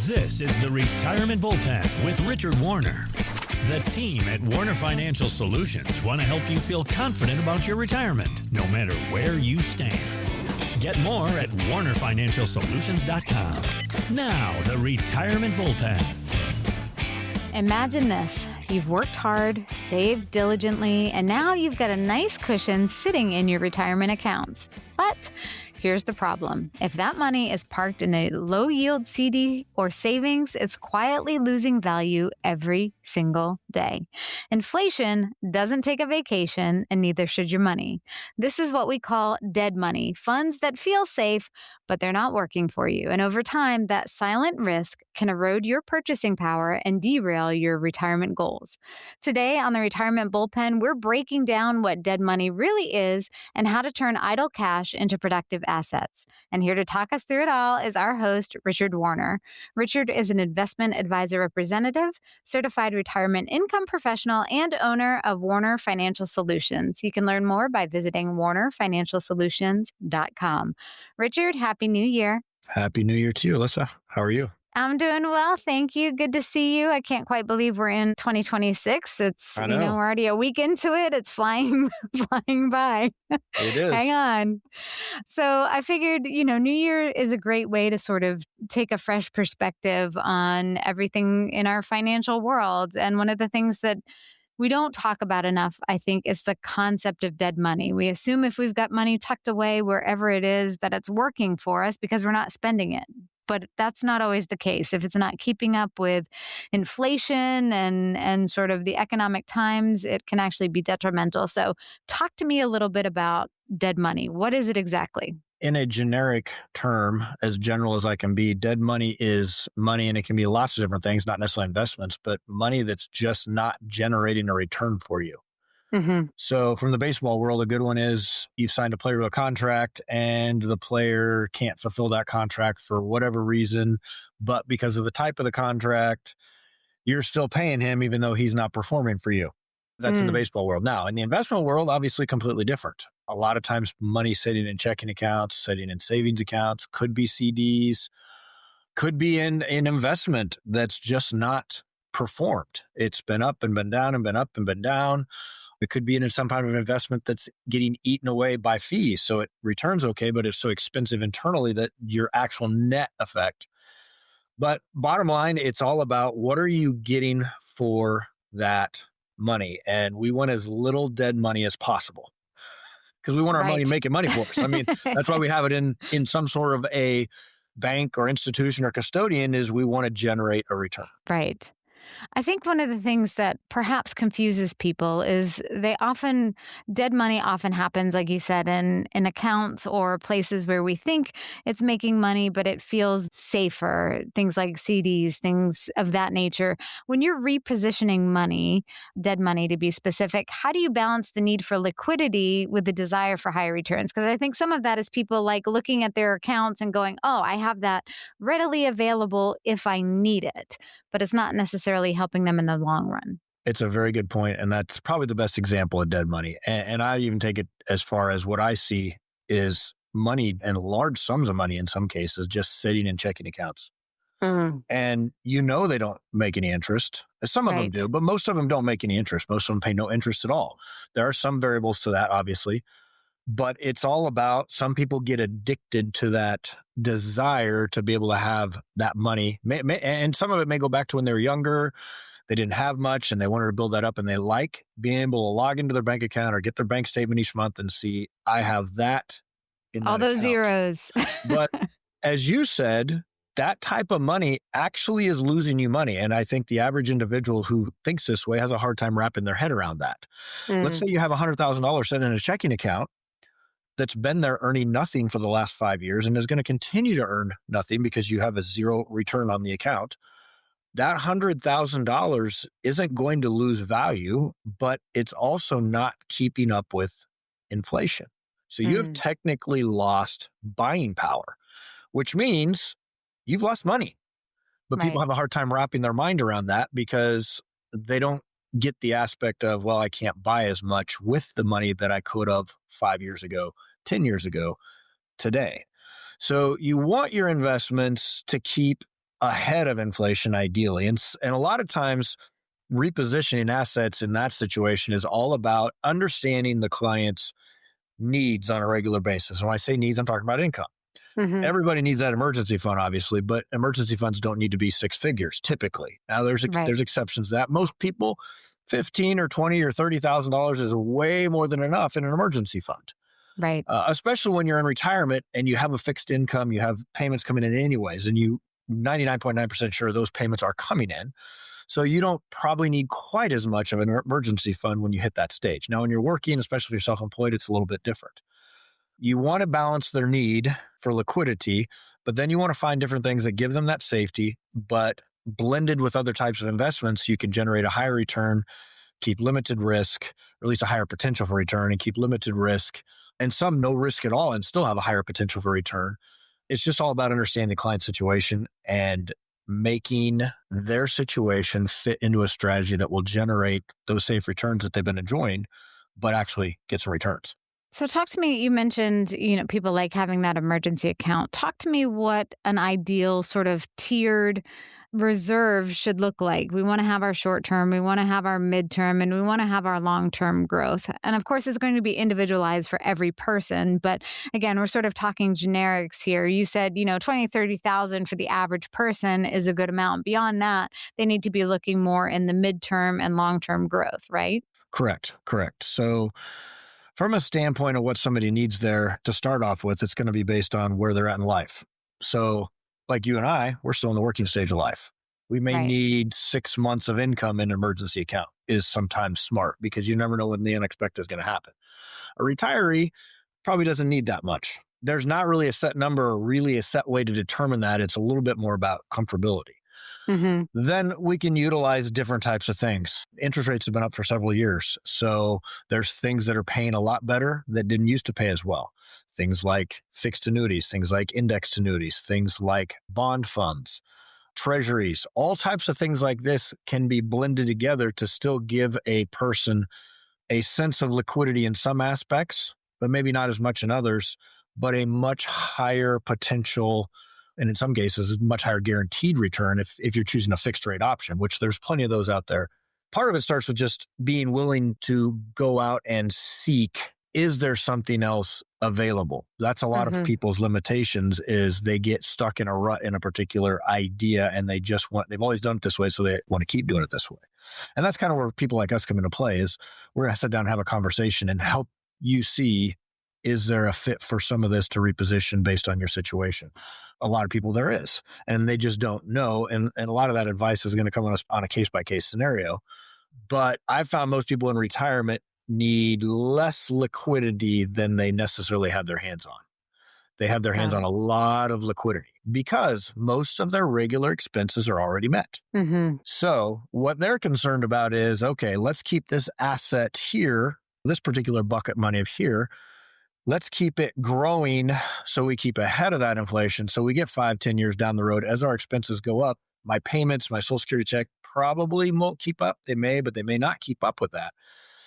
This is the Retirement Bullpen with Richard Warner. The team at Warner Financial Solutions want to help you feel confident about your retirement, no matter where you stand. Get more at warnerfinancialsolutions.com. Now, the Retirement Bullpen. Imagine this. You've worked hard, saved diligently, and now you've got a nice cushion sitting in your retirement accounts. But here's the problem. If that money is parked in a low-yield CD or savings, it's quietly losing value every single day. Inflation doesn't take a vacation, and neither should your money. This is what we call dead money, funds that feel safe, but they're not working for you. And over time, that silent risk can erode your purchasing power and derail your retirement goals. Today on the Retirement Bullpen, we're breaking down what dead money really is and how to turn idle cash into productive assets. And here to talk us through it all is our host, Richard Warner. Richard is an investment advisor representative, certified retirement income professional, and owner of Warner Financial Solutions. You can learn more by visiting warnerfinancialsolutions.com. Richard, Happy New Year. Happy New Year to you, Alyssa. How are you? I'm doing well. Thank you. Good to see you. I can't quite believe we're in 2026. I know. We're already a week into it. It's flying by. It is. Hang on. So I figured, New Year is a great way to sort of take a fresh perspective on everything in our financial world. And one of the things that we don't talk about enough, I think, is the concept of dead money. We assume if we've got money tucked away wherever it is, that it's working for us because we're not spending it. But that's not always the case. If it's not keeping up with inflation and sort of the economic times, it can actually be detrimental. So talk to me a little bit about dead money. What is it exactly? In a generic term, as general as I can be, dead money is money, and it can be lots of different things, not necessarily investments, but money that's just not generating a return for you. Mm-hmm. So from the baseball world, a good one is you've signed a player to a contract and the player can't fulfill that contract for whatever reason, but because of the type of the contract, you're still paying him even though he's not performing for you. That's in the baseball world. Now, in the investment world, obviously completely different. A lot of times money sitting in checking accounts, sitting in savings accounts, could be CDs, could be in an investment that's just not performed. It's been up and been down and been up and been down. It could be in some kind of investment that's getting eaten away by fees. So it returns okay, but it's so expensive internally that your actual net effect. But bottom line, it's all about what are you getting for that money? And we want as little dead money as possible because we want our money making money for us. I mean, that's why we have it in some sort of a bank or institution or custodian is we want to generate a return. Right. I think one of the things that perhaps confuses people is dead money often happens, like you said, in accounts or places where we think it's making money, but it feels safer, things like CDs, things of that nature. When you're repositioning money, dead money to be specific, how do you balance the need for liquidity with the desire for higher returns? Because I think some of that is people like looking at their accounts and going, oh, I have that readily available if I need it, but it's not necessarily helping them in the long run. It's a very good point, and that's probably the best example of dead money. And I even take it as far as what I see is money and large sums of money in some cases just sitting in checking accounts. Mm-hmm. And they don't make any interest. Some of them do, but most of them don't make any interest. Most of them pay no interest at all. There are some variables to that, obviously, but it's all about some people get addicted to that desire to be able to have that money. And some of it may go back to when they were younger, they didn't have much and they wanted to build that up, and they like being able to log into their bank account or get their bank statement each month and see, I have that in all that those account. Zeros. But as you said, that type of money actually is losing you money. And I think the average individual who thinks this way has a hard time wrapping their head around that. Let's say you have $100,000 sitting in a checking account that's been there earning nothing for the last 5 years and is going to continue to earn nothing because you have a zero return on the account. That $100,000 isn't going to lose value, but it's also not keeping up with inflation. So you have technically lost buying power, which means you've lost money. But people have a hard time wrapping their mind around that because they don't get the aspect of, well, I can't buy as much with the money that I could have 5 years ago, 10 years ago, today. So you want your investments to keep ahead of inflation, ideally. And a lot of times, repositioning assets in that situation is all about understanding the client's needs on a regular basis. When I say needs, I'm talking about income. Mm-hmm. Everybody needs that emergency fund, obviously, but emergency funds don't need to be six figures typically. Now, there's exceptions to that. Most people, $15 or $20 or $30,000 is way more than enough in an emergency fund. Right. Especially when you're in retirement and you have a fixed income, you have payments coming in anyways, and you 99.9% sure those payments are coming in. So you don't probably need quite as much of an emergency fund when you hit that stage. Now, when you're working, especially if you're self-employed, it's a little bit different. You want to balance their need for liquidity, but then you want to find different things that give them that safety, but blended with other types of investments, you can generate a higher return, keep limited risk, or at least a higher potential for return, and keep limited risk, and some no risk at all and still have a higher potential for return. It's just all about understanding the client's situation and making their situation fit into a strategy that will generate those safe returns that they've been enjoying, but actually get some returns. So talk to me, you mentioned, people like having that emergency account. Talk to me what an ideal sort of tiered reserve should look like. We want to have our short term, we want to have our midterm, and we want to have our long-term growth. And of course, it's going to be individualized for every person. But again, we're sort of talking generics here. You said, 20, 30,000 for the average person is a good amount. Beyond that, they need to be looking more in the midterm and long-term growth, right? Correct. So from a standpoint of what somebody needs there to start off with, it's going to be based on where they're at in life. So like you and I, we're still in the working stage of life. We may need 6 months of income in an emergency account is sometimes smart because you never know when the unexpected is going to happen. A retiree probably doesn't need that much. There's not really a set number or really a set way to determine that. It's a little bit more about comfortability. Mm-hmm. Then we can utilize different types of things. Interest rates have been up for several years. So there's things that are paying a lot better that didn't used to pay as well. Things like fixed annuities, things like indexed annuities, things like bond funds, treasuries, all types of things like this can be blended together to still give a person a sense of liquidity in some aspects, but maybe not as much in others, but a much higher potential, and in some cases, much higher guaranteed return if you're choosing a fixed rate option, which there's plenty of those out there. Part of it starts with just being willing to go out and seek, is there something else available? That's a lot of people's limitations is they get stuck in a rut in a particular idea and they've always done it this way, so they want to keep doing it this way. And that's kind of where people like us come into play is we're going to sit down and have a conversation and help you see, is there a fit for some of this to reposition based on your situation? A lot of people there is, and they just don't know. And a lot of that advice is going to come on a case-by-case scenario. But I've found most people in retirement need less liquidity than they necessarily have their hands on. They have their hands on a lot of liquidity because most of their regular expenses are already met. Mm-hmm. So what they're concerned about is, okay, let's keep this asset here, this particular bucket money of here, let's keep it growing so we keep ahead of that inflation. So we get 5-10 years down the road, as our expenses go up, my payments, my Social Security check probably won't keep up. They may, but they may not keep up with that.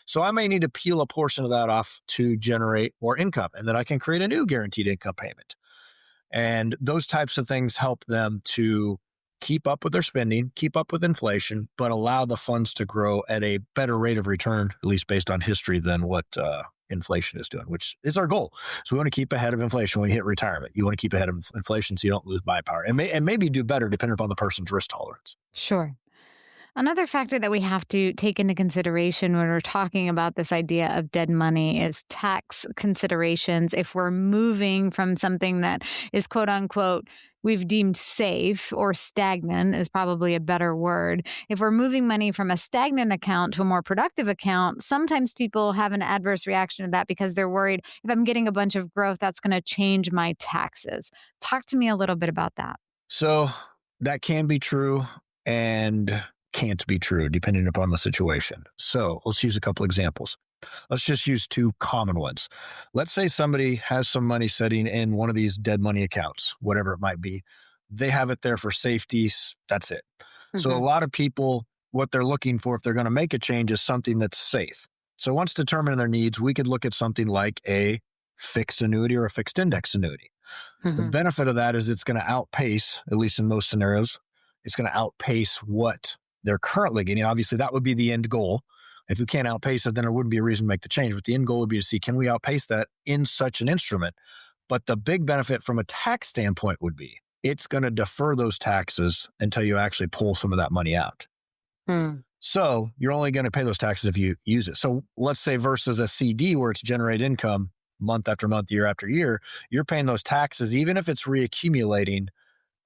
So I may need to peel a portion of that off to generate more income, and then I can create a new guaranteed income payment. And those types of things help them to keep up with their spending, keep up with inflation, but allow the funds to grow at a better rate of return, at least based on history, than what inflation is doing, which is our goal. So we want to keep ahead of inflation when you hit retirement. You want to keep ahead of inflation so you don't lose buying power, and maybe do better depending upon the person's risk tolerance. Sure. Another factor that we have to take into consideration when we're talking about this idea of dead money is tax considerations. If we're moving from something that is quote unquote, we've deemed safe, or stagnant is probably a better word. If we're moving money from a stagnant account to a more productive account, sometimes people have an adverse reaction to that because they're worried if I'm getting a bunch of growth, that's going to change my taxes. Talk to me a little bit about that. So that can be true and can't be true depending upon the situation. So let's use a couple examples. Let's just use two common ones. Let's say somebody has some money sitting in one of these dead money accounts, whatever it might be. They have it there for safety. That's it. Mm-hmm. So a lot of people, what they're looking for if they're going to make a change is something that's safe. So once determining their needs, we could look at something like a fixed annuity or a fixed index annuity. Mm-hmm. The benefit of that is it's going to outpace, at least in most scenarios, it's going to outpace what they're currently getting. Obviously, that would be the end goal. If we can't outpace it, then there wouldn't be a reason to make the change. But the end goal would be to see, can we outpace that in such an instrument? But the big benefit from a tax standpoint would be it's going to defer those taxes until you actually pull some of that money out. So you're only going to pay those taxes if you use it. So let's say versus a CD where it's generate income month after month, year after year, you're paying those taxes even if it's reaccumulating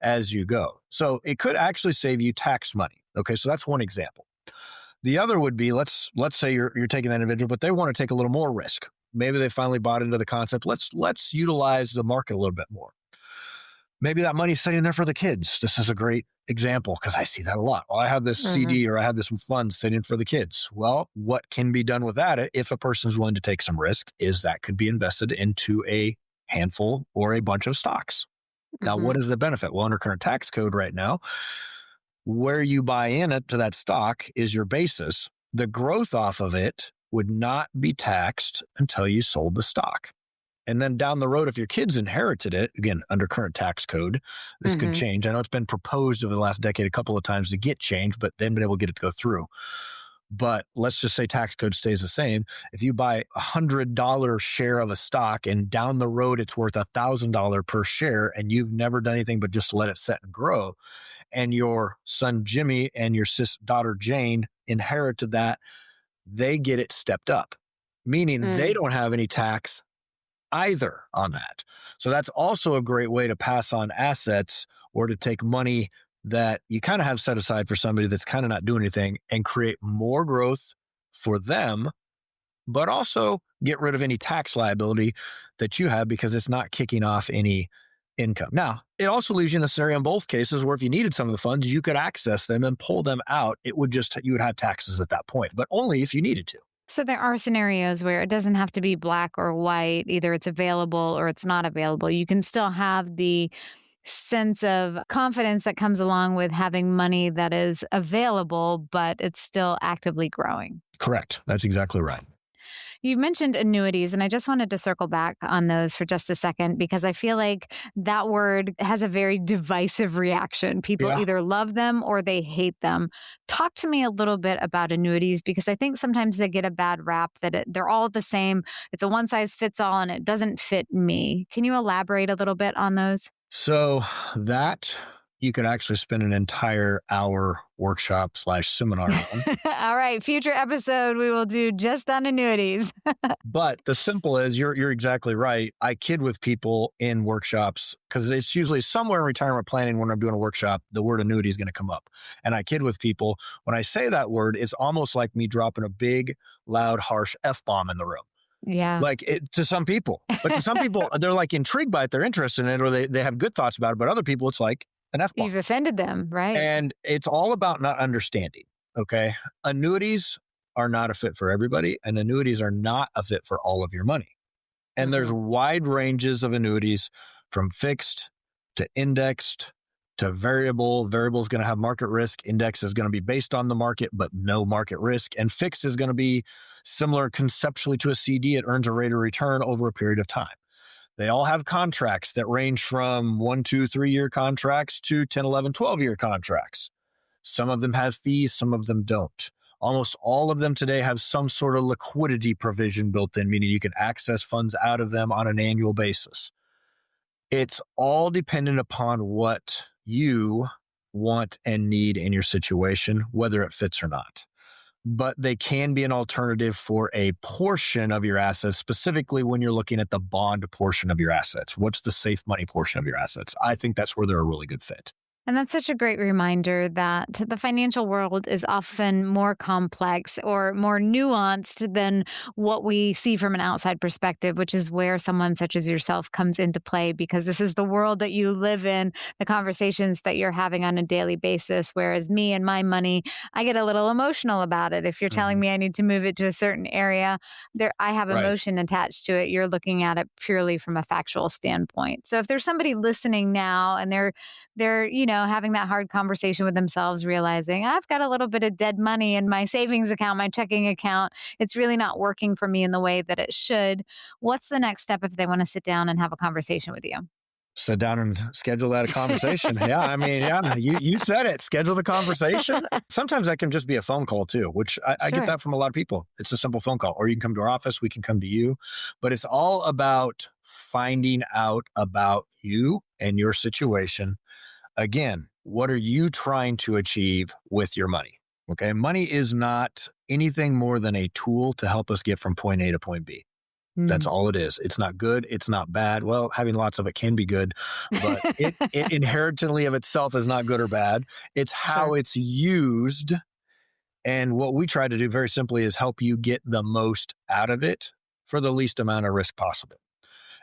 as you go. So it could actually save you tax money. Okay, so that's one example. The other would be, let's say you're taking that individual, but they want to take a little more risk. Maybe they finally bought into the concept. Let's utilize the market a little bit more. Maybe that money's sitting there for the kids. This is a great example because I see that a lot. Well, I have this CD or I have this fund sitting for the kids. Well, what can be done with that if a person's willing to take some risk is that could be invested into a handful or a bunch of stocks. Now, what is the benefit? Well, under current tax code right now, where you buy in it to that stock is your basis. The growth off of it would not be taxed until you sold the stock. And then down the road, if your kids inherited it, again, under current tax code, this could change. I know it's been proposed over the last decade a couple of times to get changed, but they haven't been able to get it to go through. But let's just say tax code stays the same. If you buy $100 share of a stock and down the road it's worth $1,000 per share and you've never done anything but just let it set and grow, and your son Jimmy and your daughter Jane inherited that, they get it stepped up, meaning they don't have any tax either on that. So that's also a great way to pass on assets or to take money that you kind of have set aside for somebody that's kind of not doing anything and create more growth for them, but also get rid of any tax liability that you have because it's not kicking off any income. Now, it also leaves you in the scenario in both cases where if you needed some of the funds, you could access them and pull them out. You would have taxes at that point, but only if you needed to. So there are scenarios where it doesn't have to be black or white. Either it's available or it's not available. You can still have the sense of confidence that comes along with having money that is available, but it's still actively growing. Correct. That's exactly right. You mentioned annuities, and I just wanted to circle back on those for just a second because I feel like that word has a very divisive reaction. People either love them or they hate them. Talk to me a little bit about annuities because I think sometimes they get a bad rap that they're all the same. It's a one size fits all and it doesn't fit me. Can you elaborate a little bit on those? So that you could actually spend an entire hour workshop / seminar on. All right. Future episode we will do just on annuities. But the simple is you're exactly right. I kid with people in workshops because it's usually somewhere in retirement planning when I'm doing a workshop, the word annuity is going to come up. And I kid with people. When I say that word, it's almost like me dropping a big, loud, harsh F-bomb in the room. Yeah. Like to some people. But to some people, they're like intrigued by it. They're interested in it or they have good thoughts about it. But other people, it's like an F-bomb. You've offended them, right? And it's all about not understanding, okay? Annuities are not a fit for everybody, and annuities are not a fit for all of your money. And there's wide ranges of annuities from fixed to indexed to variable. Variable is going to have market risk. Index is going to be based on the market, but no market risk. And fixed is going to be similar conceptually to a CD. It earns a rate of return over a period of time. They all have contracts that range from 1, 2, 3-year contracts to 10, 11, 12-year contracts. Some of them have fees, some of them don't. Almost all of them today have some sort of liquidity provision built in, meaning you can access funds out of them on an annual basis. It's all dependent upon what you want and need in your situation, whether it fits or not. But they can be an alternative for a portion of your assets, specifically when you're looking at the bond portion of your assets. What's the safe money portion of your assets? I think that's where they're a really good fit. And that's such a great reminder that the financial world is often more complex or more nuanced than what we see from an outside perspective, which is where someone such as yourself comes into play, because this is the world that you live in, the conversations that you're having on a daily basis. Whereas me and my money, I get a little emotional about it. If you're telling me I need to move it to a certain area, I have emotion attached to it. You're looking at it purely from a factual standpoint. So if there's somebody listening now and they're having that hard conversation with themselves, realizing I've got a little bit of dead money in my savings account, my checking account. It's really not working for me in the way that it should. What's the next step if they want to sit down and have a conversation with you? Sit down and schedule that conversation. You said it. Schedule the conversation. Sometimes that can just be a phone call too, which I get that from a lot of people. It's a simple phone call, or you can come to our office. We can come to you, but it's all about finding out about you and your situation. Again, what are you trying to achieve with your money? Okay. Money is not anything more than a tool to help us get from point A to point B. That's all it is. It's not good. It's not bad. Well, having lots of it can be good, but it inherently of itself is not good or bad. It's how it's used. And what we try to do very simply is help you get the most out of it for the least amount of risk possible,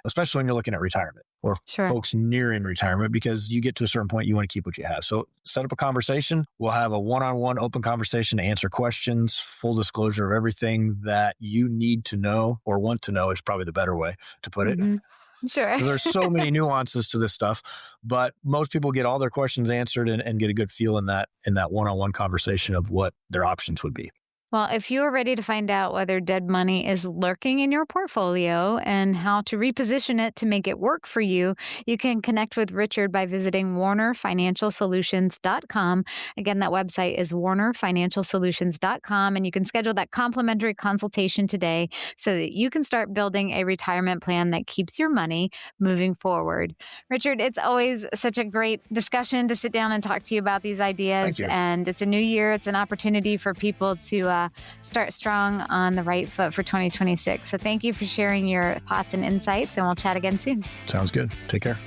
especially when you're looking at retirement or folks nearing retirement, because you get to a certain point, you want to keep what you have. So set up a conversation. We'll have a one-on-one open conversation to answer questions, full disclosure of everything that you need to know or want to know is probably the better way to put it. Sure. There's so many nuances to this stuff, but most people get all their questions answered and get a good feel in that one-on-one conversation of what their options would be. Well, if you are ready to find out whether dead money is lurking in your portfolio and how to reposition it to make it work for you, you can connect with Richard by visiting WarnerFinancialSolutions.com. Again, that website is WarnerFinancialSolutions.com, and you can schedule that complimentary consultation today so that you can start building a retirement plan that keeps your money moving forward. Richard, it's always such a great discussion to sit down and talk to you about these ideas. And it's a new year. It's an opportunity for people to start strong on the right foot for 2026. So thank you for sharing your thoughts and insights, and we'll chat again soon. Sounds good. Take care.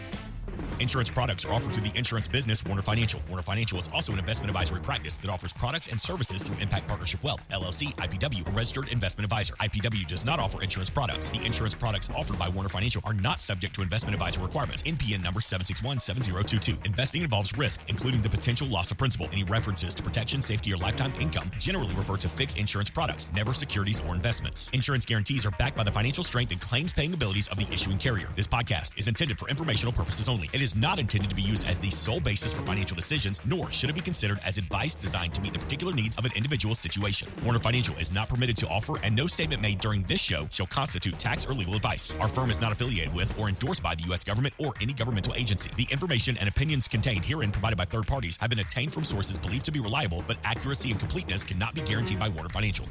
Insurance products are offered through the insurance business Warner Financial. Warner Financial is also an investment advisory practice that offers products and services through Impact Partnership Wealth, LLC, IPW, a registered investment advisor. IPW does not offer insurance products. The insurance products offered by Warner Financial are not subject to investment advisor requirements. NPN number 7617022. Investing involves risk, including the potential loss of principal. Any references to protection, safety, or lifetime income generally refer to fixed insurance products, never securities or investments. Insurance guarantees are backed by the financial strength and claims-paying abilities of the issuing carrier. This podcast is intended for informational purposes only. It is not intended to be used as the sole basis for financial decisions, nor should it be considered as advice designed to meet the particular needs of an individual's situation. Warner Financial is not permitted to offer, and no statement made during this show shall constitute tax or legal advice. Our firm is not affiliated with or endorsed by the U.S. government or any governmental agency. The information and opinions contained herein provided by third parties have been obtained from sources believed to be reliable, but accuracy and completeness cannot be guaranteed by Warner Financial.